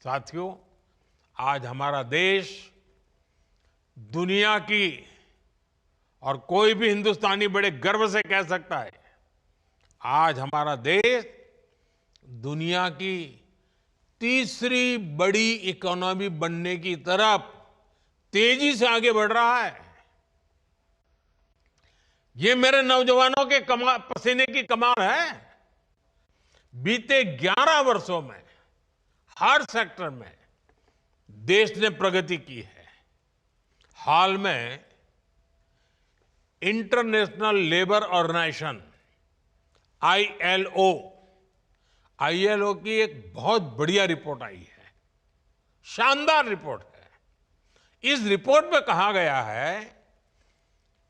साथियों, आज हमारा देश दुनिया की और कोई भी हिंदुस्तानी बड़े गर्व से कह सकता है, आज हमारा देश दुनिया की तीसरी बड़ी इकोनॉमी बनने की तरफ तेजी से आगे बढ़ रहा है। ये मेरे नौजवानों के पसीने की कमाल है। बीते 11 वर्षों में हर सेक्टर में देश ने प्रगति की है। हाल में इंटरनेशनल लेबर ऑर्गेनाइजेशन आईएलओ की एक बहुत बढ़िया रिपोर्ट आई है, शानदार रिपोर्ट है। इस रिपोर्ट में कहा गया है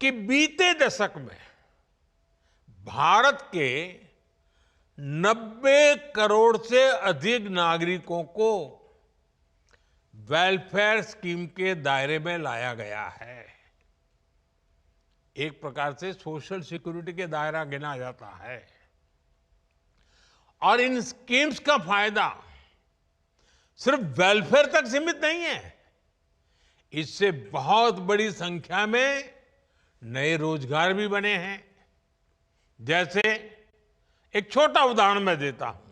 कि बीते दशक में भारत के 90 करोड़ से अधिक नागरिकों को वेलफेयर स्कीम के दायरे में लाया गया है। एक प्रकार से सोशल सिक्योरिटी के दायरा गिना जाता है। और इन स्कीम्स का फायदा सिर्फ वेलफेयर तक सीमित नहीं है। इससे बहुत बड़ी संख्या में नए रोजगार भी बने हैं। जैसे एक छोटा उदाहरण मैं देता हूं,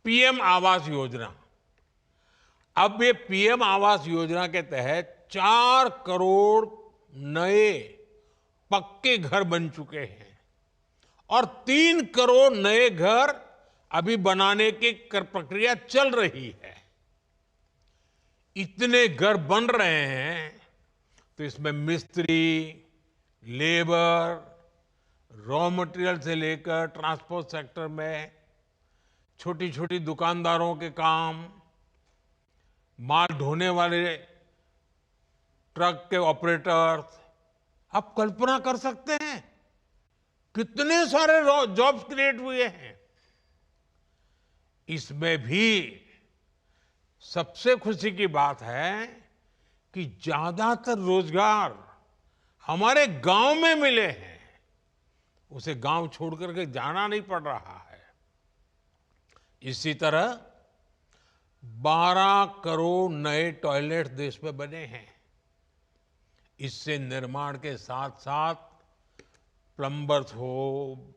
पीएम आवास योजना। अब ये पीएम आवास योजना के तहत 4 करोड़ नए पक्के घर बन चुके हैं और 3 करोड़ नए घर अभी बनाने की प्रक्रिया चल रही है। इतने घर बन रहे हैं तो इसमें मिस्त्री, लेबर, रॉ मटेरियल से लेकर ट्रांसपोर्ट सेक्टर में छोटी छोटी दुकानदारों के काम, माल ढोने वाले ट्रक के ऑपरेटर्स, आप कल्पना कर सकते हैं कितने सारे जॉब्स क्रिएट हुए हैं। इसमें भी सबसे खुशी की बात है कि ज्यादातर रोजगार हमारे गांव में मिले हैं। उसे गांव छोड़ करके जाना नहीं पड़ रहा है। इसी तरह 12 करोड़ नए टॉयलेट देश में बने हैं। इससे निर्माण के साथ साथ प्लम्बर्स हो,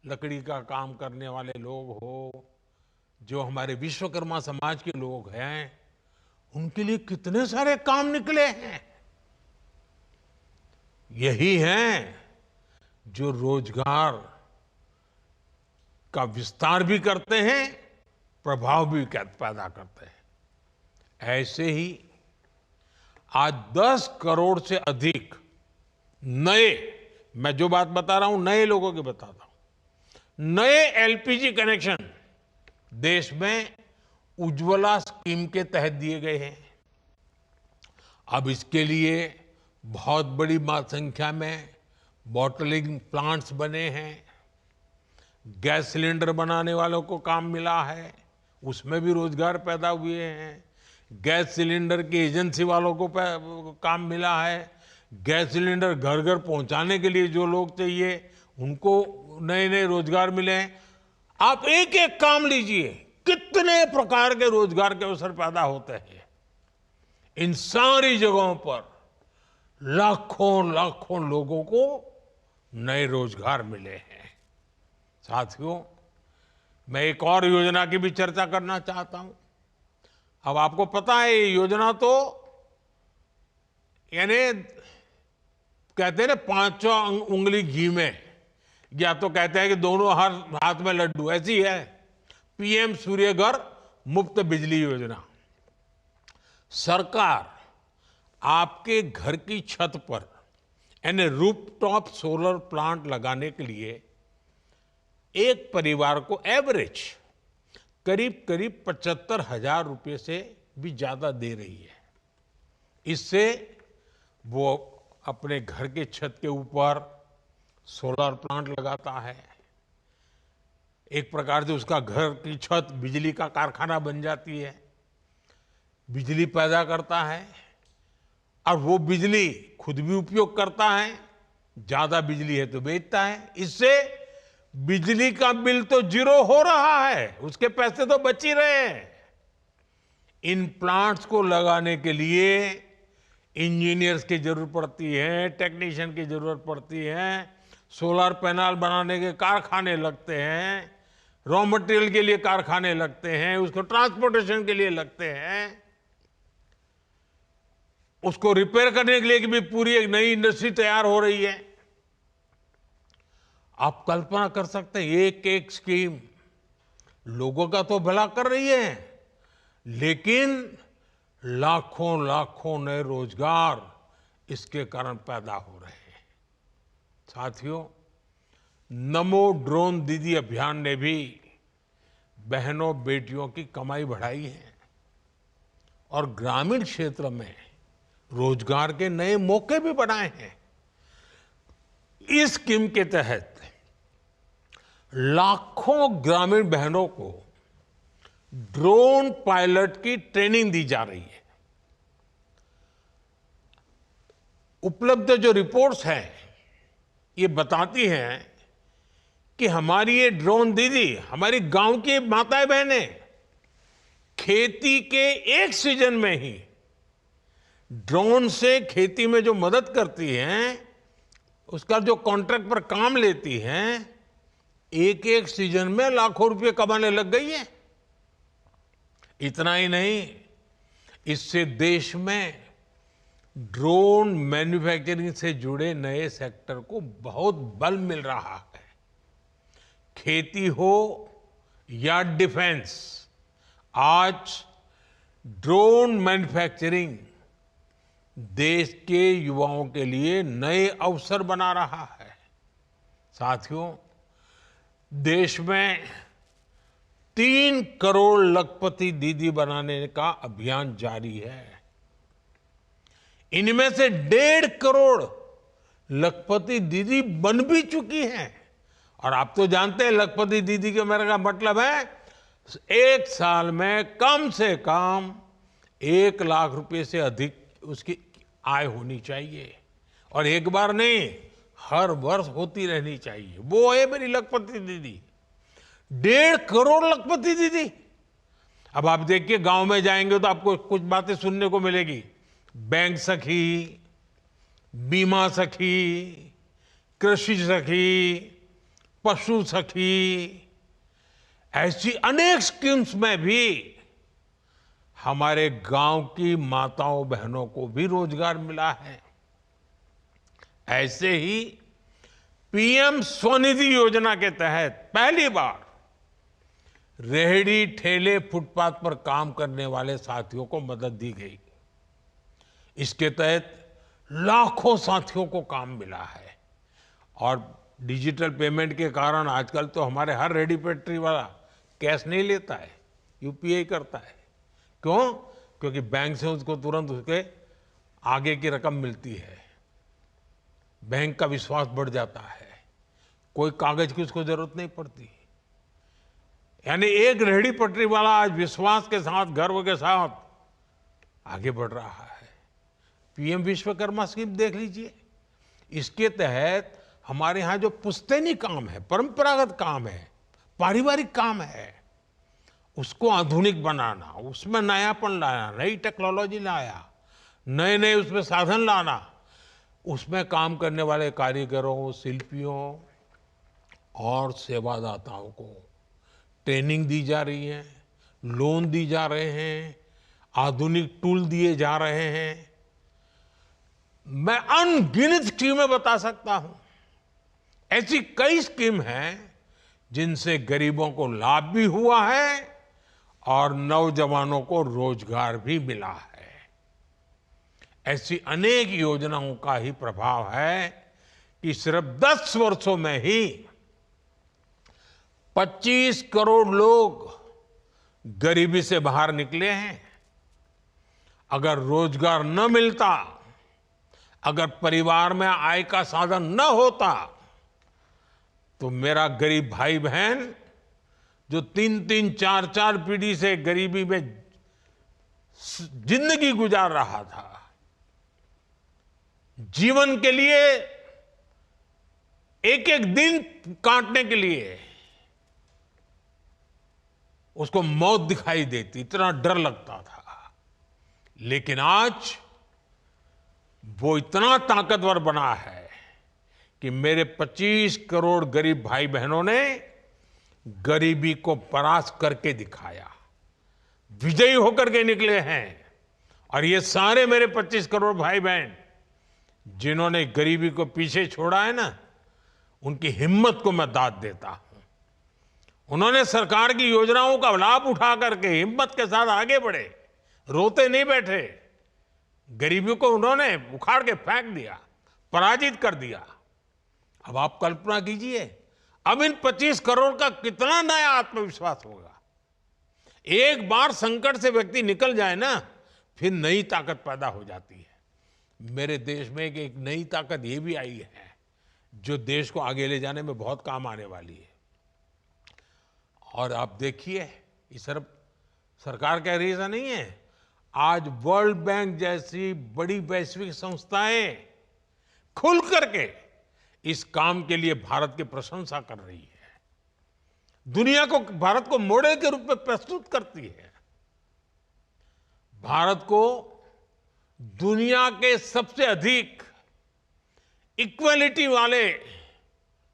लकड़ी का काम करने वाले लोग हो, जो हमारे विश्वकर्मा समाज के लोग हैं, उनके लिए कितने सारे काम निकले हैं। यही हैं जो रोजगार का विस्तार भी करते हैं, प्रभाव भी पैदा करते हैं। ऐसे ही आज 10 करोड़ से अधिक नए, मैं जो बात बता रहा हूं नए लोगों की बताता हूं, नए एलपीजी कनेक्शन देश में उज्ज्वला स्कीम के तहत दिए गए हैं। अब इसके लिए बहुत बड़ी संख्या में बॉटलिंग प्लांट्स बने हैं। गैस सिलेंडर बनाने वालों को काम मिला है, उसमें भी रोजगार पैदा हुए हैं। गैस सिलेंडर की एजेंसी वालों को काम मिला है। गैस सिलेंडर घर घर पहुंचाने के लिए जो लोग चाहिए, उनको नए नए रोजगार मिले हैं। आप एक एक काम लीजिए, कितने प्रकार के रोजगार के अवसर पैदा होते हैं। इन सारी जगहों पर लाखों लाखों लोगों को नए रोजगार मिले हैं। साथियों, मैं एक और योजना की भी चर्चा करना चाहता हूं। अब आपको पता है, ये योजना तो यानी कहते हैं ना, 5 उंगली घी में, या तो कहते हैं कि दोनों हाथ में लड्डू, ऐसी है पीएम सूर्यघर मुफ्त बिजली योजना। सरकार आपके घर की छत पर यानी रूफटॉप सोलर प्लांट लगाने के लिए एक परिवार को एवरेज करीब करीब 75,000 रुपये से भी ज्यादा दे रही है। इससे वो अपने घर के छत के ऊपर सोलर प्लांट लगाता है। एक प्रकार से उसका घर की छत बिजली का कारखाना बन जाती है, बिजली पैदा करता है और वो बिजली खुद भी उपयोग करता है। ज्यादा बिजली है तो बेचता है। इससे बिजली का बिल तो जीरो हो रहा है, उसके पैसे तो बच ही रहे हैं। इन प्लांट्स को लगाने के लिए इंजीनियर्स की जरूरत पड़ती है, टेक्नीशियन की जरूरत पड़ती है, सोलर पैनल बनाने के कारखाने लगते हैं, रॉ मटेरियल के लिए कारखाने लगते हैं, उसको ट्रांसपोर्टेशन के लिए लगते हैं, उसको रिपेयर करने के लिए भी पूरी एक नई इंडस्ट्री तैयार हो रही है। आप कल्पना कर सकते हैं, एक एक स्कीम लोगों का तो भला कर रही है, लेकिन लाखों लाखों नए रोजगार इसके कारण पैदा हो रहे हैं। साथियों, नमो ड्रोन दीदी अभियान ने भी बहनों बेटियों की कमाई बढ़ाई है और ग्रामीण क्षेत्र में रोजगार के नए मौके भी बनाए हैं। इस स्कीम के तहत लाखों ग्रामीण बहनों को ड्रोन पायलट की ट्रेनिंग दी जा रही है। उपलब्ध जो रिपोर्ट्स हैं ये बताती हैं कि हमारी ये ड्रोन दीदी, हमारी गांव की माताएं बहनें खेती के एक सीजन में ही ड्रोन से खेती में जो मदद करती हैं, उसका जो कॉन्ट्रैक्ट पर काम लेती हैं, एक एक सीजन में लाखों रुपए कमाने लग गई है। इतना ही नहीं, इससे देश में ड्रोन मैन्युफैक्चरिंग से जुड़े नए सेक्टर को बहुत बल मिल रहा है। खेती हो या डिफेंस, आज ड्रोन मैन्युफैक्चरिंग देश के युवाओं के लिए नए अवसर बना रहा है। साथियों, देश में 3 करोड़ लखपति दीदी बनाने का अभियान जारी है। इनमें से 1.5 करोड़ लखपति दीदी बन भी चुकी हैं। और आप तो जानते हैं लखपति दीदी के मेरे का मतलब है एक साल में कम से कम 1 लाख रुपए से अधिक उसकी आय होनी चाहिए, और एक बार नहीं, हर वर्ष होती रहनी चाहिए। वो है मेरी लखपति दीदी, 1.5 करोड़ लखपति दीदी। अब आप देखिए, गांव में जाएंगे तो आपको कुछ बातें सुनने को मिलेगी। बैंक सखी, बीमा सखी, कृषि सखी, पशु सखी, ऐसी अनेक स्कीम्स में भी हमारे गांव की माताओं बहनों को भी रोजगार मिला है। ऐसे ही पीएम स्वनिधि योजना के तहत पहली बार रेहड़ी ठेले फुटपाथ पर काम करने वाले साथियों को मदद दी गई। इसके तहत लाखों साथियों को काम मिला है। और डिजिटल पेमेंट के कारण आजकल तो हमारे हर रेहड़ी पटरी वाला कैश नहीं लेता है, यूपीआई करता है। क्यों? क्योंकि बैंक से उसको तुरंत उसके आगे की रकम मिलती है, बैंक का विश्वास बढ़ जाता है, कोई कागज की उसको जरूरत नहीं पड़ती। यानी एक रेहड़ी पटरी वाला आज विश्वास के साथ, गर्व के साथ आगे बढ़ रहा है। पीएम विश्वकर्मा स्कीम देख लीजिए, इसके तहत हमारे यहाँ जो पुश्तैनी काम है, परंपरागत काम है, पारिवारिक काम है, उसको आधुनिक बनाना, उसमें नयापन लाना, नई टेक्नोलॉजी लाया, नए नए उसमें साधन लाना, उसमें काम करने वाले कारीगरों, शिल्पियों और सेवादाताओं को ट्रेनिंग दी जा रही है, लोन दी जा रहे हैं, आधुनिक टूल दिए जा रहे हैं। मैं अनगिनत स्कीमें बता सकता हूं। ऐसी कई स्कीम हैं जिनसे गरीबों को लाभ भी हुआ है और नौजवानों को रोजगार भी मिला है। ऐसी अनेक योजनाओं का ही प्रभाव है कि सिर्फ 10 वर्षों में ही 25 करोड़ लोग गरीबी से बाहर निकले हैं। अगर रोजगार न मिलता, अगर परिवार में आय का साधन न होता, तो मेरा गरीब भाई बहन जो 3-3, 4-4 पीढ़ी से गरीबी में जिंदगी गुजार रहा था, जीवन के लिए एक एक दिन काटने के लिए उसको मौत दिखाई देती, इतना डर लगता था। लेकिन आज वो इतना ताकतवर बना है कि मेरे 25 करोड़ गरीब भाई बहनों ने गरीबी को परास्त करके दिखाया, विजयी होकर के निकले हैं। और ये सारे मेरे 25 करोड़ भाई बहन जिन्होंने गरीबी को पीछे छोड़ा है ना, उनकी हिम्मत को मैं दाद देता हूं। उन्होंने सरकार की योजनाओं का लाभ उठा करके हिम्मत के साथ आगे बढ़े, रोते नहीं बैठे। गरीबी को उन्होंने उखाड़ के फेंक दिया, पराजित कर दिया। अब आप कल्पना कीजिए, अब इन 25 करोड़ का कितना नया आत्मविश्वास होगा। एक बार संकट से व्यक्ति निकल जाए ना, फिर नई ताकत पैदा हो जाती है। मेरे देश में एक नई ताकत ये भी आई है जो देश को आगे ले जाने में बहुत काम आने वाली है। और आप देखिए, ये सिर्फ सरकार कह रही है ऐसा नहीं है, आज वर्ल्ड बैंक जैसी बड़ी वैश्विक संस्थाएं खुल करके इस काम के लिए भारत की प्रशंसा कर रही है, दुनिया को, भारत को मॉडल के रूप में प्रस्तुत करती है। भारत को दुनिया के सबसे अधिक इक्वलिटी वाले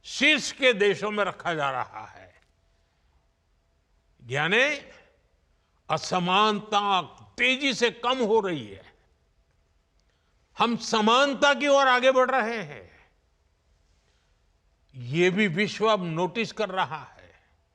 शीर्ष के देशों में रखा जा रहा है। यानी असमानता तेजी से कम हो रही है, हम समानता की ओर आगे बढ़ रहे हैं। ये भी विश्व अब नोटिस कर रहा है।